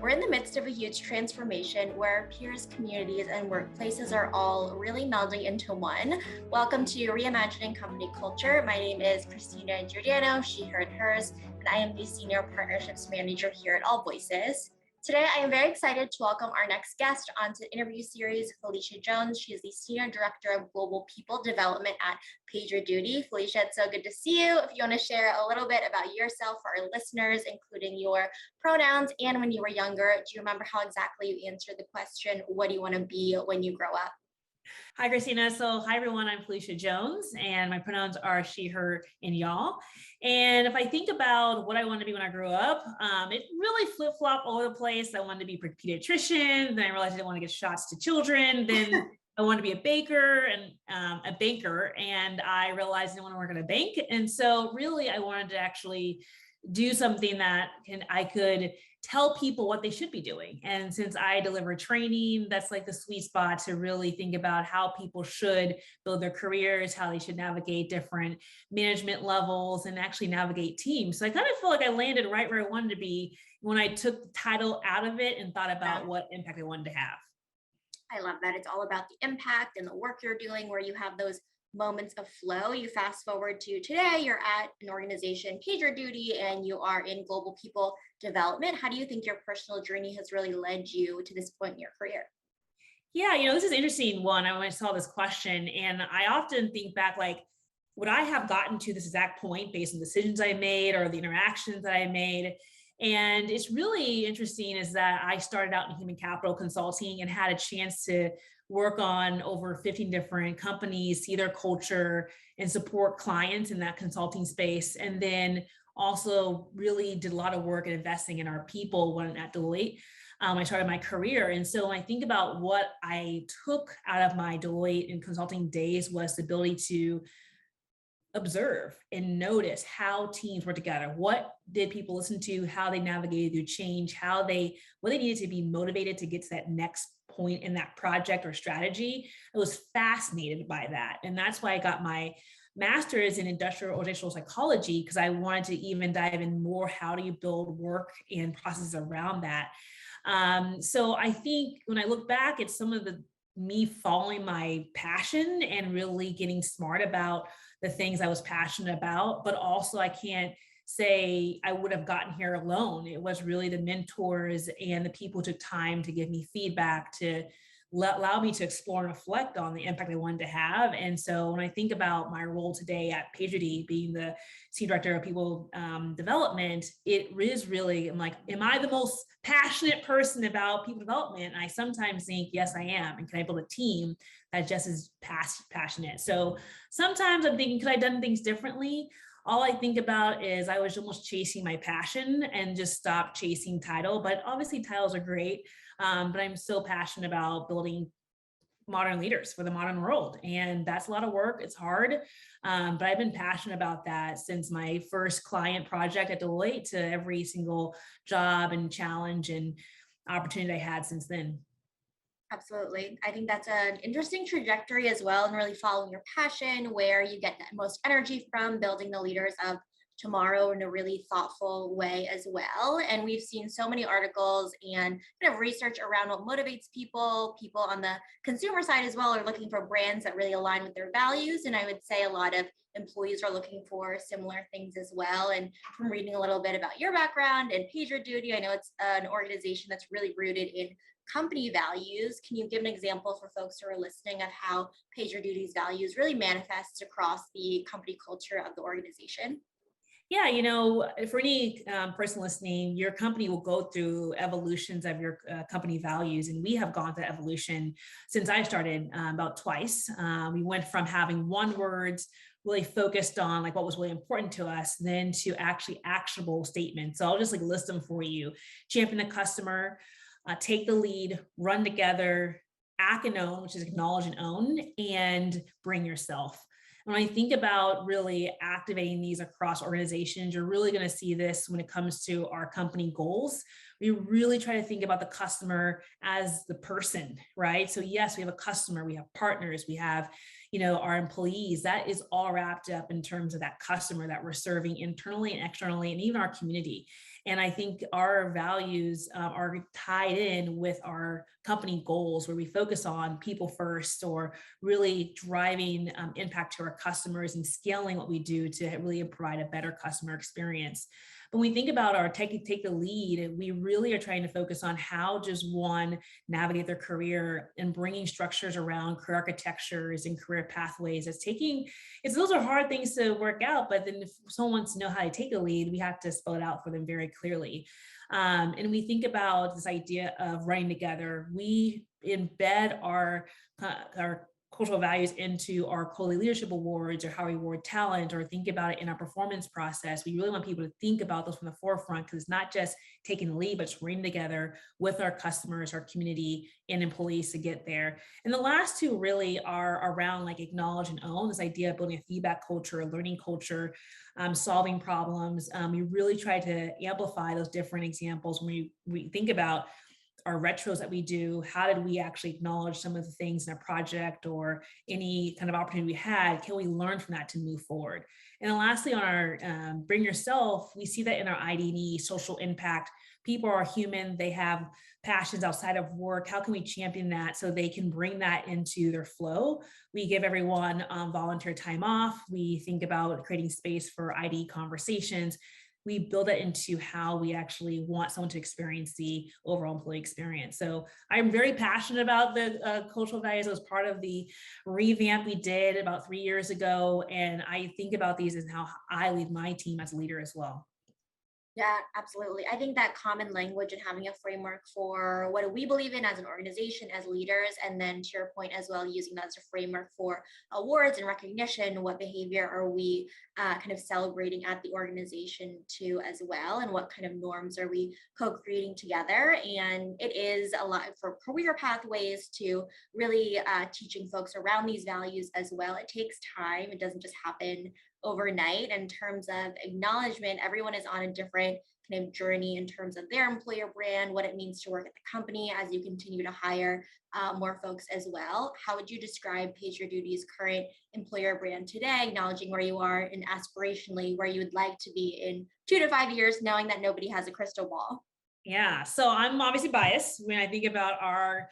We're in the midst of a huge transformation where peers, communities, and workplaces are all really melding into one. Welcome to Reimagining Company Culture. My name is Christina Giordano, she, her, and hers, and I am the Senior Partnerships Manager here at AllVoices. Today, I am very excited to welcome our next guest onto the interview series, Phylicia Jones. She is the Senior Director of Global People Development at PagerDuty. Phylicia, it's so good to see you. If you want to share a little bit about yourself for our listeners, including your pronouns and when you were younger, do you remember how exactly you answered the question, what do you want to be when you grow up? Hi, Christina. So hi, everyone. I'm Phylicia Jones, and my pronouns are she, her, and y'all. And if I think about what I wanted to be when I grew up, it really flip-flopped all over the place. I wanted to be a pediatrician. Then I realized I didn't want to give shots to children. Then I wanted to be a baker and a banker. And I realized I didn't want to work at a bank. And so really, I wanted to actually do something that I could tell people what they should be doing. And since I deliver training, that's like the sweet spot to really think about how people should build their careers, how they should navigate different management levels and actually navigate teams. So I kind of feel like I landed right where I wanted to be when I took the title out of it and thought about what impact I wanted to have. I love that. It's all about the impact and the work you're doing where you have those moments of flow. You fast forward to today, you're at an organization, PagerDuty, and you are in global people development. How do you think your personal journey has really led you to this point in your career? Yeah, this is an interesting one. I saw this question, and I often think back, like, would I have gotten to this exact point based on decisions I made or the interactions that I made? And it's really interesting is that I started out in human capital consulting and had a chance to work on over 15 different companies, see their culture and support clients in that consulting space. And then also really did a lot of work in investing in our people when at Deloitte. I started my career. And so when I think about what I took out of my Deloitte and consulting days was the ability to observe and notice how teams work together. What did people listen to, how they navigated through change, what they needed to be motivated to get to that next point in that project or strategy. I was fascinated by that. And that's why I got my master's in industrial organizational psychology, because I wanted to even dive in more, how do you build work and processes around that? So I think when I look back at some of me following my passion and really getting smart about the things I was passionate about, but also I can't say I would have gotten here alone. It was really the mentors and the people who took time to give me feedback, to allow me to explore and reflect on the impact I wanted to have. And so when I think about my role today at PagerDuty, being the Senior Director of People Development, it is really, I'm like, am I the most passionate person about people development? And I sometimes think, yes, I am. And can I build a team that just is passionate? So sometimes I'm thinking, could I have done things differently? All I think about is I was almost chasing my passion and just stopped chasing title. But obviously titles are great. But I'm so passionate about building modern leaders for the modern world. And that's a lot of work. It's hard. But I've been passionate about that since my first client project at Deloitte to every single job and challenge and opportunity I had since then. Absolutely. I think that's an interesting trajectory as well, and really following your passion, where you get the most energy from building the leaders of tomorrow in a really thoughtful way as well. And we've seen so many articles and kind of research around what motivates people. People on the consumer side as well are looking for brands that really align with their values. And I would say a lot of employees are looking for similar things as well. And from reading a little bit about your background and PagerDuty, I know it's an organization that's really rooted in company values. Can you give an example for folks who are listening of how PagerDuty's values really manifests across the company culture of the organization? Yeah, for any person listening, your company will go through evolutions of your company values. And we have gone through evolution since I started about twice. We went from having one words really focused on like what was really important to us, then to actually actionable statements. So I'll just like list them for you. Champion the customer, take the lead, run together, act and own, which is acknowledge and own, and bring yourself. When I think about really activating these across organizations, you're really going to see this when it comes to our company goals. We really try to think about the customer as the person, right? So yes, we have a customer, we have partners, we have, our employees, that is all wrapped up in terms of that customer that we're serving internally and externally, and even our community. And I think our values are tied in with our company goals, where we focus on people first, or really driving impact to our customers and scaling what we do to really provide a better customer experience. But when we think about our take the lead, we really are trying to focus on how does one navigate their career, and bringing structures around career architectures and career pathways. Those are hard things to work out, but then if someone wants to know how to take a lead, we have to spell it out for them very clearly. And we think about this idea of running together. We embed our cultural values into our Coley Leadership Awards, or how we reward talent, or think about it in our performance process. We really want people to think about those from the forefront, because it's not just taking the lead, but it's running together with our customers, our community, and employees to get there. And the last two really are around like acknowledge and own, this idea of building a feedback culture, a learning culture, solving problems. We really try to amplify those different examples when we think about our retros that we do. How did we actually acknowledge some of the things in a project, or any kind of opportunity we had? Can we learn from that to move forward? And then lastly, on our bring yourself, we see that in our ID&E, social impact. People are human, they have passions outside of work. How can we champion that so they can bring that into their flow? We give everyone volunteer time off. We think about creating space for ID conversations. We build that into how we actually want someone to experience the overall employee experience. So I'm very passionate about the cultural values. It was part of the revamp we did about 3 years ago. And I think about these as how I lead my team as a leader as well. Yeah, absolutely. I think that common language and having a framework for what do we believe in as an organization, as leaders, and then to your point as well, using that as a framework for awards and recognition. What behavior are we kind of celebrating at the organization too, as well, and what kind of norms are we co-creating together? And it is a lot for career pathways to really teaching folks around these values as well. It takes time. It doesn't just happen overnight. In terms of acknowledgement, everyone is on a different kind of journey in terms of their employer brand, what it means to work at the company as you continue to hire more folks as well. How would you describe PagerDuty's current employer brand today, acknowledging where you are and aspirationally where you would like to be in 2 to 5 years, knowing that nobody has a crystal ball? Yeah. So I'm obviously biased when I think about our,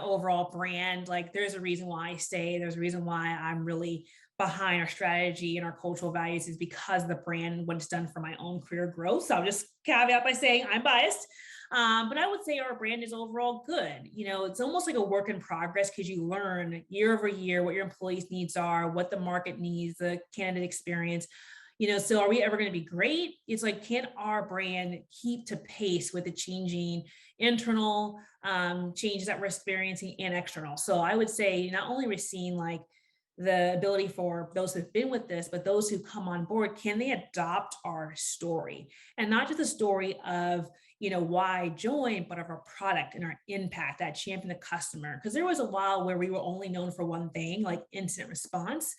overall brand. Like, there's a reason why I stay. There's a reason why I'm really behind our strategy and our cultural values, is because of the brand and what it's done for my own career growth. So I'll just caveat by saying I'm biased. But I would say our brand is overall good. It's almost like a work in progress, because you learn year over year what your employees' needs are, what the market needs, the candidate experience. So are we ever going to be great? It's like, can our brand keep to pace with the changing internal changes that we're experiencing and external? So I would say not only we're seeing like the ability for those who've been with this, but those who come on board, can they adopt our story? And not just the story of, why I joined, but of our product and our impact, that champion the customer. Because there was a while where we were only known for one thing, like incident response.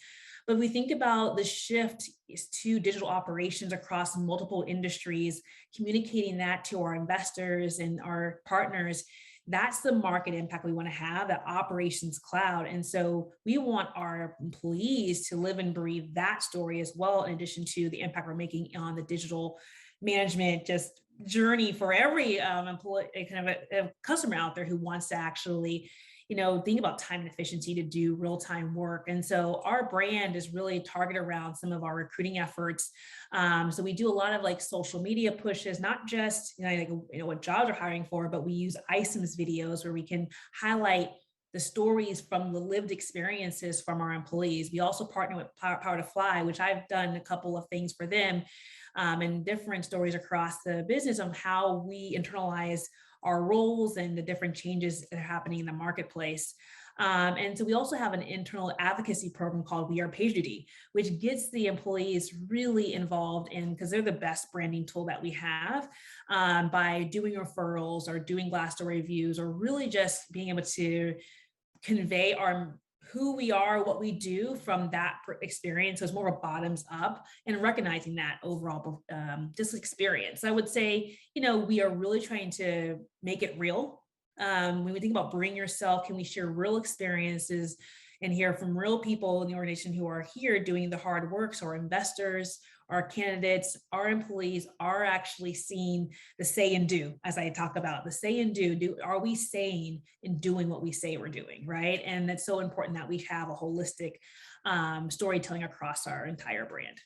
But we think about the shift is to digital operations across multiple industries, communicating that to our investors and our partners. That's the market impact we want to have, that operations cloud. And so we want our employees to live and breathe that story as well, in addition to the impact we're making on the digital management just journey for every employee, kind of a customer out there who wants to actually think about time and efficiency to do real-time work. And so our brand is really targeted around some of our recruiting efforts. So we do a lot of like social media pushes, not just what jobs are hiring for, but we use ISIMS videos where we can highlight the stories from the lived experiences from our employees. We also partner with Power to Fly, which I've done a couple of things for them, and different stories across the business on how we internalize our roles and the different changes that are happening in the marketplace. And so we also have an internal advocacy program called We Are PagerDuty, which gets the employees really involved in, because they're the best branding tool that we have, by doing referrals or doing Glassdoor reviews, or really just being able to convey who we are, what we do from that experience. So it's more of a bottoms up, and recognizing that overall just experience. I would say, we are really trying to make it real. When we think about bring yourself, can we share real experiences? and hear from real people in the organization who are here doing the hard work. So our investors, our candidates, our employees are actually seeing the say and do, as I talk about the say and do. Are we saying and doing what we say we're doing, right? And it's so important that we have a holistic storytelling across our entire brand.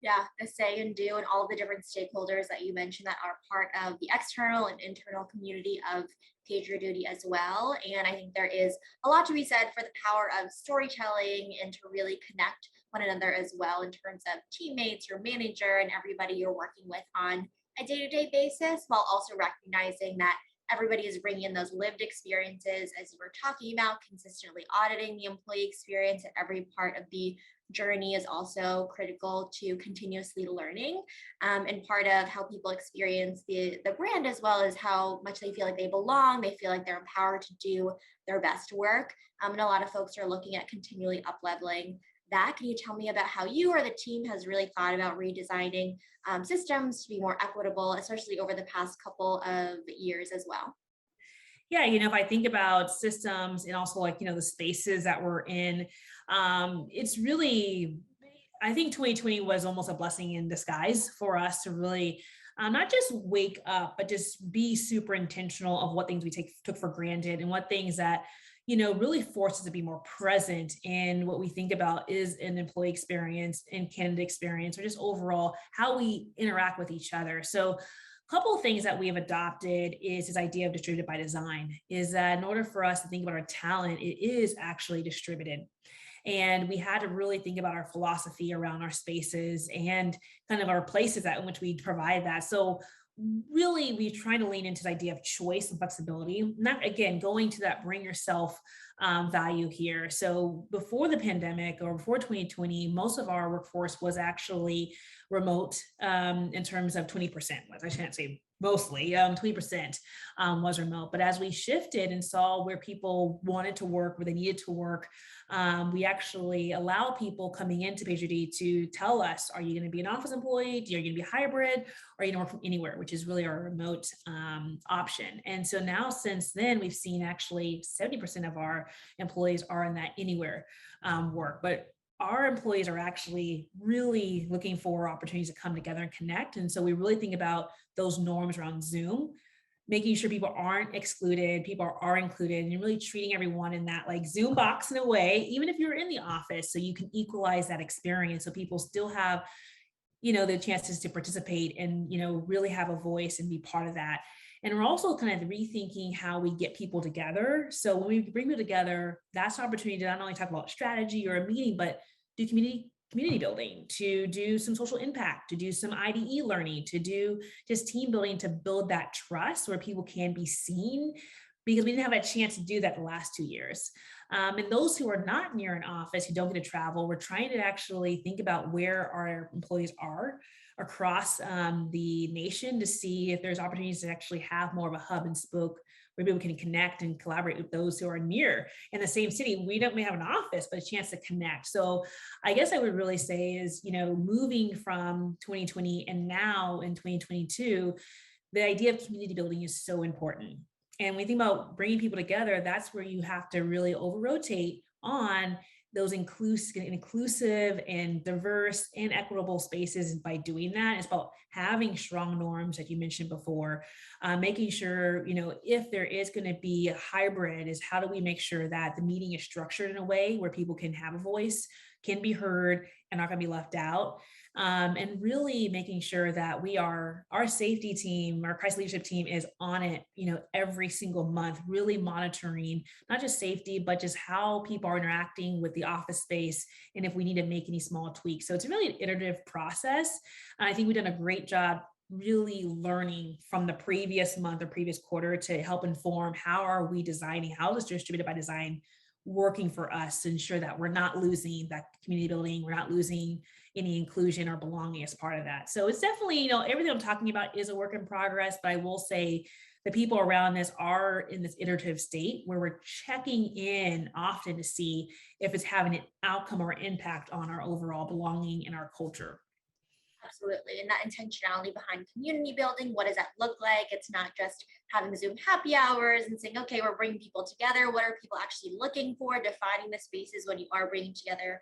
Yeah, the say and do, and all the different stakeholders that you mentioned that are part of the external and internal community of PagerDuty as well. And I think there is a lot to be said for the power of storytelling and to really connect one another as well in terms of teammates, your manager, and everybody you're working with on a day-to-day basis, while also recognizing that everybody is bringing in those lived experiences as you were talking about, consistently auditing the employee experience at every part of the journey is also critical to continuously learning, and part of how people experience the brand as well as how much they feel like they belong, they feel like they're empowered to do their best work, and a lot of folks are looking at continually up leveling that. Can you tell me about how you or the team has really thought about redesigning systems to be more equitable, especially over the past couple of years as well? Yeah, if I think about systems and also like, the spaces that we're in, it's really, I think 2020 was almost a blessing in disguise for us to really not just wake up, but just be super intentional of what things we took for granted and what things that, really force us to be more present in what we think about is an employee experience and candidate experience, or just overall how we interact with each other. So couple of things that we have adopted is this idea of distributed by design, is that in order for us to think about our talent, it is actually distributed. And we had to really think about our philosophy around our spaces and kind of our places that in which we provide that. So really we try to lean into the idea of choice and flexibility, not again going to that bring yourself value here. So before the pandemic or before 2020, most of our workforce was actually remote, in terms of 20%. I shouldn't say mostly, 20% was remote. But as we shifted and saw where people wanted to work, where they needed to work, we actually allow people coming into PagerDuty to tell us, are you going to be an office employee? Are you going to be hybrid? Or are you going to work from anywhere, which is really our remote option. And so now since then, we've seen actually 70% of our employees are in that anywhere work. But our employees are actually really looking for opportunities to come together and connect. And so we really think about those norms around Zoom, making sure people aren't excluded, people are included, and really treating everyone in that like Zoom box in a way, even if you're in the office, so you can equalize that experience so people still have, the chances to participate and, really have a voice and be part of that. And we're also kind of rethinking how we get people together. So when we bring people together, that's an opportunity to not only talk about strategy or a meeting, but do community building, to do some social impact, to do some IDE learning, to do just team building, to build that trust where people can be seen, because we didn't have a chance to do that the last 2 years. And those who are not near an office, who don't get to travel, we're trying to actually think about where our employees are across the nation to see if there's opportunities to actually have more of a hub and spoke where people can connect and collaborate with those who are near in the same city. We don't may have an office, but a chance to connect. So I guess I would really say is, moving from 2020 and now in 2022, the idea of community building is so important. And when you think about bringing people together, that's where you have to really over rotate on those inclusive and diverse and equitable spaces. By doing that, it's about having strong norms, like you mentioned before, making sure, if there is going to be a hybrid, is how do we make sure that the meeting is structured in a way where people can have a voice, can be heard, and not going to be left out. And really making sure that our safety team, our crisis leadership team is on it, every single month, really monitoring not just safety, but just how people are interacting with the office space and if we need to make any small tweaks. So it's really an iterative process. And I think we've done a great job really learning from the previous month or previous quarter to help inform how are we designing, how is distributed by design working for us to ensure that we're not losing that community building, we're not losing any inclusion or belonging as part of that. So it's definitely, everything I'm talking about is a work in progress, but I will say the people around this are in this iterative state where we're checking in often to see if it's having an outcome or impact on our overall belonging and our culture. Absolutely. And that intentionality behind community building, what does that look like? It's not just having Zoom happy hours and saying, okay, we're bringing people together. What are people actually looking for? Defining the spaces when you are bringing together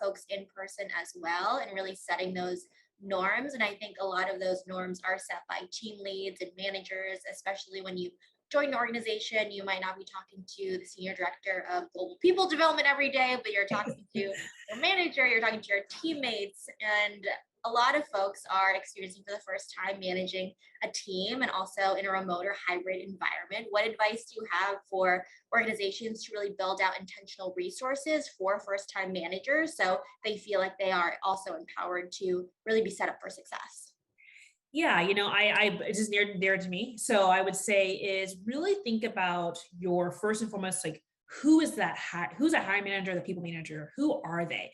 folks in person as well, and really setting those norms. And I think a lot of those norms are set by team leads and managers, especially when you join the organization. You might not be talking to the senior director of global people development every day, but you're talking to your manager, you're talking to your teammates, and a lot of folks are experiencing for the first time managing a team and also in a remote or hybrid environment. What advice do you have for organizations to really build out intentional resources for first time managers so they feel like they are also empowered to really be set up for success? Yeah, I it's just near to me. So I would say is really think about your first and foremost, like who's that hiring manager, the people manager, who are they?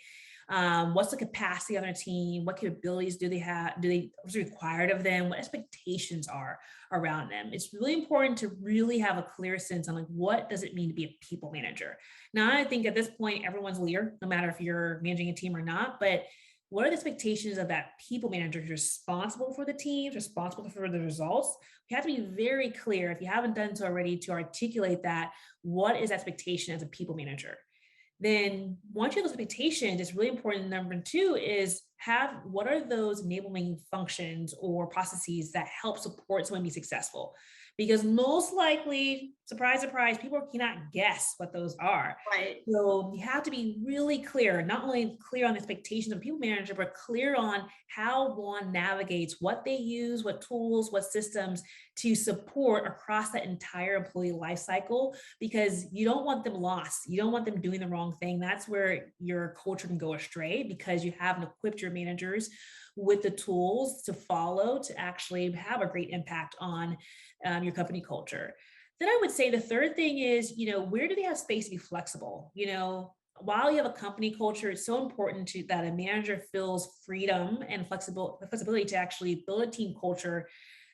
What's the capacity on their team? What capabilities do they have? What's required of them? What expectations are around them? It's really important to really have a clear sense on like what does it mean to be a people manager. Now, I think at this point, everyone's a leader, no matter if you're managing a team or not, but what are the expectations of that people manager who's responsible for the teams, responsible for the results? We have to be very clear, if you haven't done so already, to articulate that. What is expectation as a people manager? Then once you have those expectations, it's really important. Number two is have what are those enabling functions or processes that help support someone be successful? Because most likely, surprise, surprise, people cannot guess what those are. Right. So you have to be really clear, not only clear on expectations of people manager, but clear on how one navigates what they use, what tools, what systems to support across that entire employee life cycle, because you don't want them lost. You don't want them doing the wrong thing. That's where your culture can go astray because you haven't equipped your managers with the tools to follow to actually have a great impact on your company culture. Then I would say the third thing is, where do they have space to be flexible? While you have a company culture, it's so important that a manager feels freedom and flexibility to actually build a team culture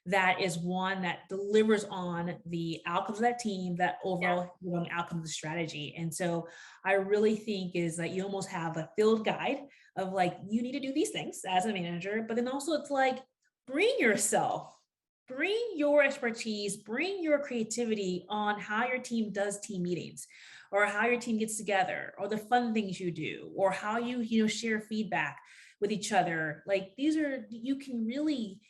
that is one that delivers on the outcomes of that team, that Yeah. overall outcomes of the strategy. And so I really think is that you almost have a field guide of like, you need to do these things as a manager, but then also it's like, bring yourself, bring your expertise, bring your creativity on how your team does team meetings or how your team gets together or the fun things you do or how you share feedback with each other. Like these are, you can really,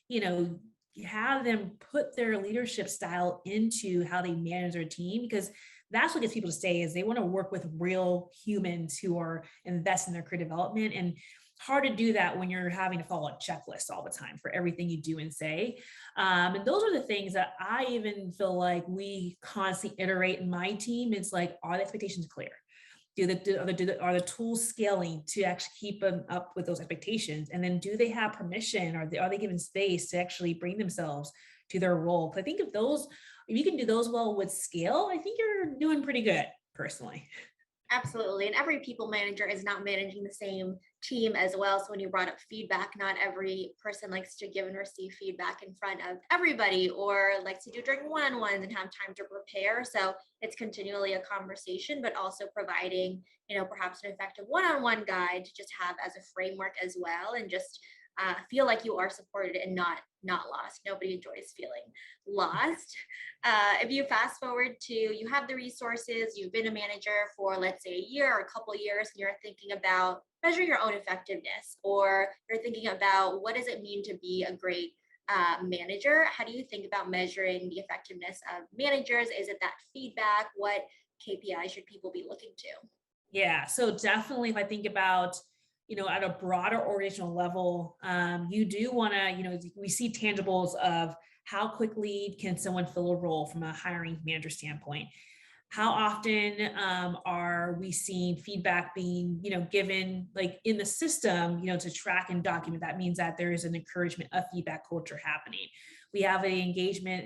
have them put their leadership style into how they manage their team, because that's what gets people to stay is they want to work with real humans who are invested in their career development. And hard to do that when you're having to follow a checklist all the time for everything you do and say. And those are the things that I even feel like we constantly iterate in my team. It's like, are the expectations clear? Are the tools scaling to actually keep them up with those expectations? And then do they have permission? Are they given space to actually bring themselves to their role? Because I think if you can do those well with scale, I think you're doing pretty good personally. Absolutely. And every people manager is not managing the same team as well. So when you brought up feedback, not every person likes to give and receive feedback in front of everybody or likes to do during one-on-ones and have time to prepare. So it's continually a conversation, but also providing, perhaps an effective one-on-one guide to just have as a framework as well, and just feel like you are supported and not lost. Nobody enjoys feeling lost. If you fast forward to you have the resources, you've been a manager for let's say a year or a couple of years, and you're thinking about measuring your own effectiveness, or you're thinking about what does it mean to be a great manager? How do you think about measuring the effectiveness of managers? Is it that feedback? What KPI should people be looking to? Yeah. So definitely if I think about, at a broader organizational level, you do want to, we see tangibles of how quickly can someone fill a role from a hiring manager standpoint. How often are we seeing feedback being, given like in the system, to track and document? That means that there is an encouragement of feedback culture happening. We have a engagement,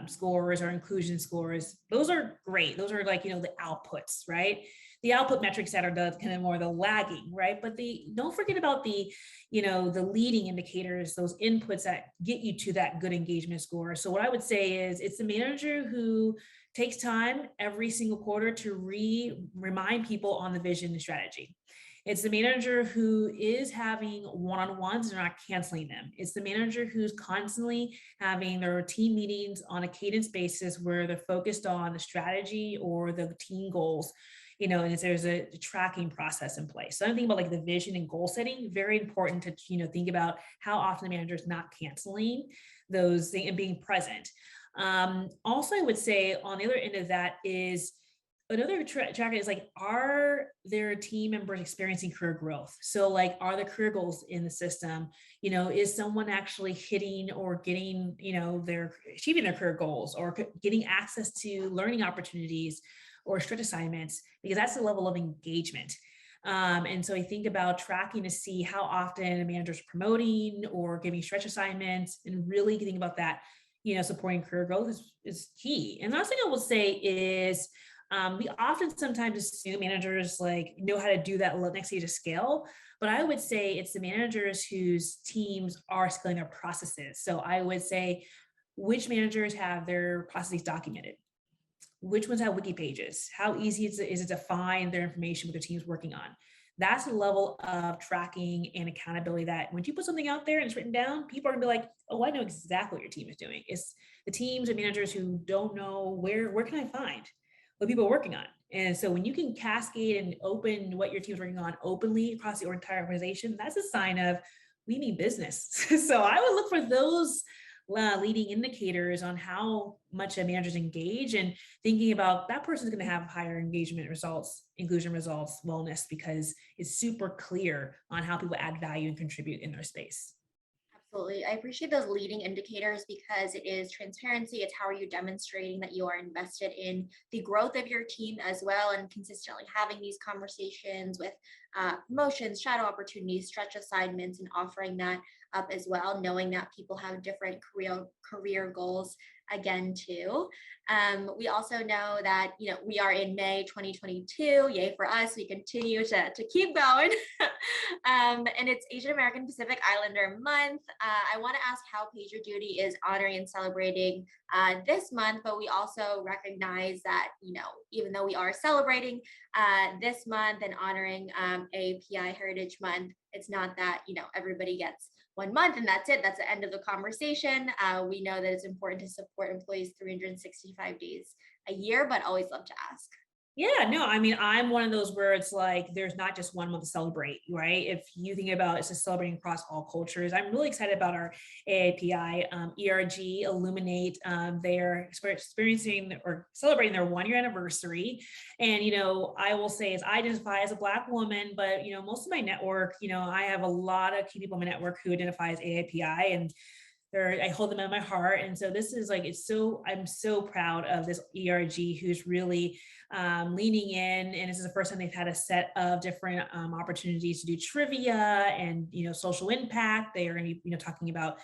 scores or inclusion scores. Those are great. Those are like, the outputs, right? The output metrics that are the kind of more the lagging, right? But don't forget about the leading indicators, those inputs that get you to that good engagement score. So what I would say is it's the manager who takes time every single quarter to remind people on the vision and strategy. It's the manager who is having one-on-ones and not canceling them. It's the manager who's constantly having their team meetings on a cadence basis where they're focused on the strategy or the team goals, and there's a tracking process in place. So I'm thinking about like the vision and goal setting, very important to, think about how often the manager is not canceling those things and being present. Also, I would say on the other end of that is another track is like, are their team members experiencing career growth? So like, are the career goals in the system? Is someone actually hitting or getting, their achieving their career goals or getting access to learning opportunities or stretch assignments? Because that's the level of engagement. And so I think about tracking to see how often a manager's promoting or giving stretch assignments, and really getting about that, supporting career growth is key. And the last thing I will say is, we often sometimes assume managers like know how to do that next stage of scale, but I would say it's the managers whose teams are scaling their processes. So I would say, which managers have their processes documented? Which ones have wiki pages? How easy is it to find their information with their teams working on? That's the level of tracking and accountability that when you put something out there and it's written down, people are gonna be like, oh, I know exactly what your team is doing. It's the teams and managers who don't know where can I find what people are working on. And so when you can cascade and open what your team's working on openly across the entire organization, that's a sign of we mean business. So I would look for those leading indicators on how much a manager's engaged, and thinking about that person's going to have higher engagement results, inclusion results, wellness, because it's super clear on how people add value and contribute in their space. Absolutely. I appreciate those leading indicators because it is transparency. It's how are you demonstrating that you are invested in the growth of your team as well, and consistently having these conversations with promotions, shadow opportunities, stretch assignments, and offering that up as well, knowing that people have different career goals again too. We also know that, we are in May 2022. Yay for us. We continue to keep going. And it's Asian American Pacific Islander month. I want to ask how PagerDuty is honoring and celebrating this month, but we also recognize that, even though we are celebrating this month and honoring API Heritage Month, it's not that, everybody gets 1 month and that's it. That's the end of the conversation. We know that it's important to support employees 365 days a year, but always love to ask. Yeah, no, I mean, I'm one of those where it's like there's not just 1 month to celebrate, right? If you think about it's just celebrating across all cultures, I'm really excited about our AAPI, ERG, Illuminate. They're experiencing or celebrating their 1 year anniversary. And, I will say is I identify as a Black woman, but, most of my network, I have a lot of key people in my network who identify as AAPI, and I hold them in my heart. And so this is like, I'm so proud of this ERG who's really leaning in. And this is the first time they've had a set of different opportunities to do trivia and, social impact. They are going to be, talking about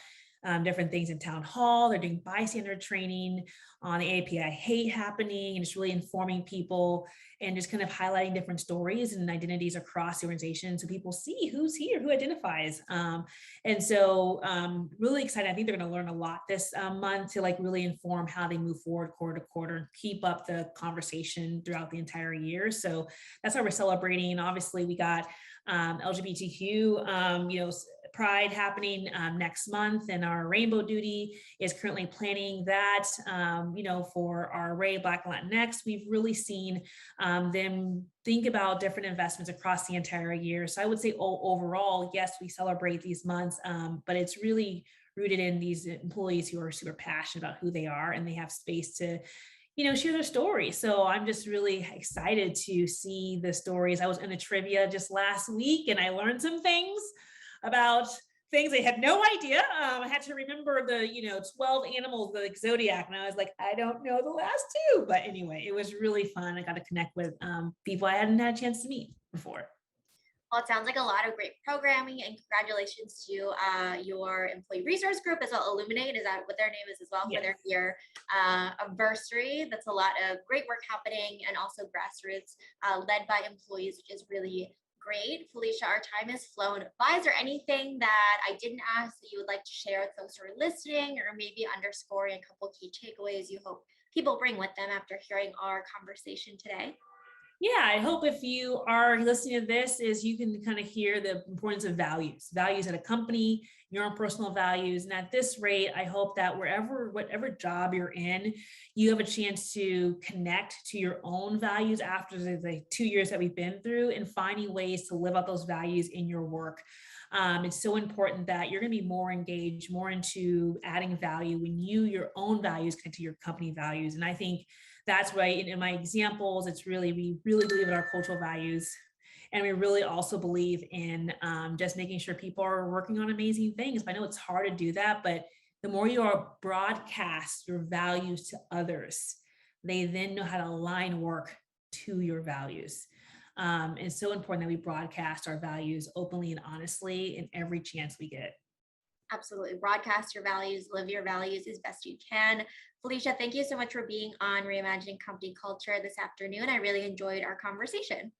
different things in town hall. They're doing bystander training on the API hate happening, and just really informing people and just kind of highlighting different stories and identities across the organization so people see who's here, who identifies. And so really excited. I think they're going to learn a lot this month to like really inform how they move forward quarter to quarter and keep up the conversation throughout the entire year. So that's how we're celebrating. Obviously, we got LGBTQ, Pride happening next month, and our Rainbow Duty is currently planning that, for our Array Black Latinx. We've really seen them think about different investments across the entire year. So I would say overall, yes, we celebrate these months, but it's really rooted in these employees who are super passionate about who they are, and they have space to share their story. So I'm just really excited to see the stories. I was in the trivia just last week and I learned some things about things I had no idea. I had to remember the, 12 animals, the zodiac. And I was like, I don't know the last two. But anyway, it was really fun. I got to connect with people I hadn't had a chance to meet before. Well, it sounds like a lot of great programming, and congratulations to your employee resource group as well. Illuminate, is that what their name is as well, Yes. for their year anniversary? That's a lot of great work happening, and also grassroots led by employees, which is really great. Phylicia, our time has flown by. Is there anything that I didn't ask that you would like to share with those who are listening, or maybe underscoring a couple key takeaways you hope people bring with them after hearing our conversation today? Yeah, I hope if you are listening to this is you can kind of hear the importance of values at a company, your own personal values. And at this rate, I hope that whatever job you're in, you have a chance to connect to your own values after the 2 years that we've been through and finding ways to live out those values in your work. It's so important that you're going to be more engaged, more into adding value when your own values connect to your company values. And I think that's why in my examples, it's really, we really believe in our cultural values. And we really also believe in just making sure people are working on amazing things. I know it's hard to do that, but the more you are broadcast your values to others, they then know how to align work to your values. It's so important that we broadcast our values openly and honestly in every chance we get. Absolutely. Broadcast your values, live your values as best you can. Phylicia, thank you so much for being on Reimagining Company Culture this afternoon. I really enjoyed our conversation.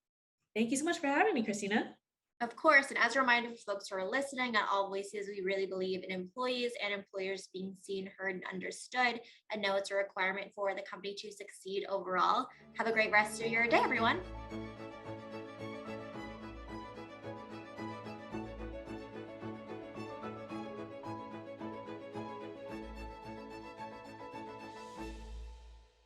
Thank you so much for having me, Christina. Of course, and as a reminder for folks who are listening at AllVoices, we really believe in employees and employers being seen, heard, and understood, and know it's a requirement for the company to succeed overall. Have a great rest of your day, everyone.